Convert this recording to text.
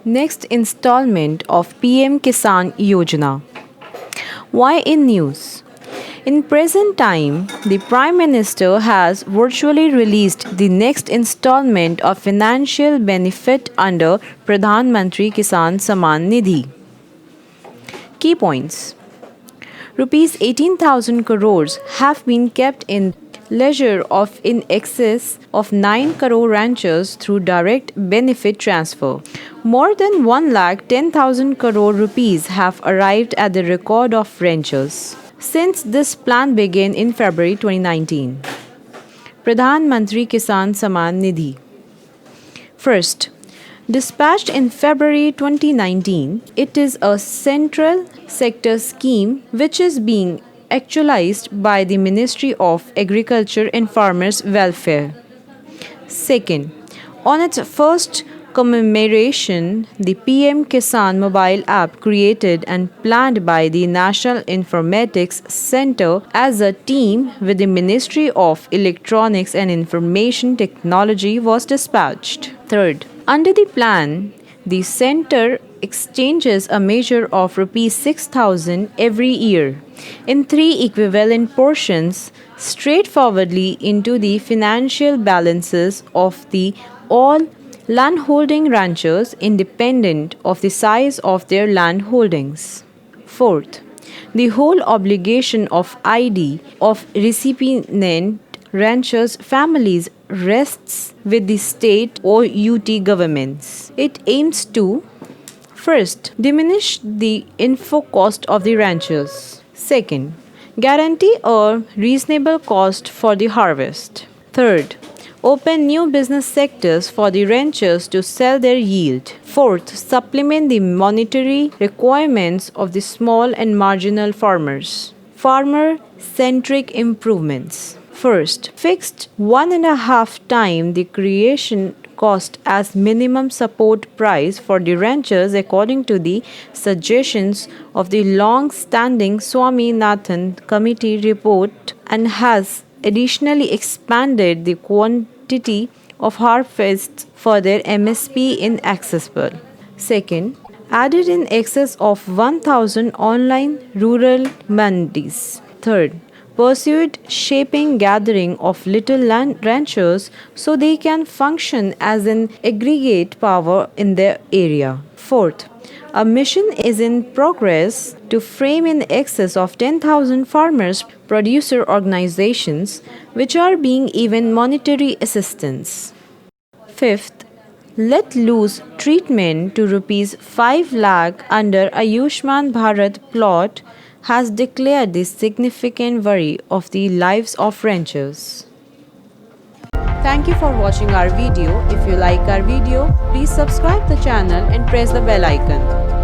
Next installment of PM Kisan Yojana. Why in news? In present time, the Prime Minister has virtually released the next installment of financial benefit under Pradhan Mantri Kisan Samman Nidhi. Key points. Rupees 18,000 crores have been kept in ledger of in excess of 9 crore ranchers through direct benefit transfer. More than 1,10,000 crore rupees have arrived at the record of ranchers since this plan began in February 2019. Pradhan Mantri Kisan Samman Nidhi. First, dispatched in February 2019, it is a central sector scheme which is being actualized by the Ministry of Agriculture and Farmers Welfare. Second, on its first commemoration, the PM Kisan mobile app created and planned by the National Informatics Center as a team with the Ministry of Electronics and Information Technology was dispatched. Third, under the plan, the center exchanges a measure of Rs 6,000 every year in 3 equivalent portions straightforwardly into the financial balances of the all landholding ranchers independent of the size of their land holdings. Fourth, the whole obligation of ID of recipient ranchers' families rests with the state or UT governments. It aims to first, diminish the info cost of the ranchers. Second, guarantee a reasonable cost for the harvest. Third, open new business sectors for the ranchers to sell their yield. Fourth, supplement the monetary requirements of the small and marginal farmers. Farmer-centric improvements. First, fixed 1.5 times the creation cost as minimum support price for the ranchers according to the suggestions of the long-standing Swaminathan Committee report, and has additionally expanded the quantity of harvests for their MSP inaccessible. Second, added in excess of 1,000 online rural mandis. Third, pursued shaping gathering of little land ranchers so they can function as an aggregate power in their area. Fourth, a mission is in progress to frame in excess of 10,000 farmers producer organizations which are being given monetary assistance. Fifth, let loose treatment to Rs 5 lakh under Ayushman Bharat plot has declared the significant worry of the lives of ranchers. Thank you for watching our video. If you like our video, please subscribe the channel and press the bell icon.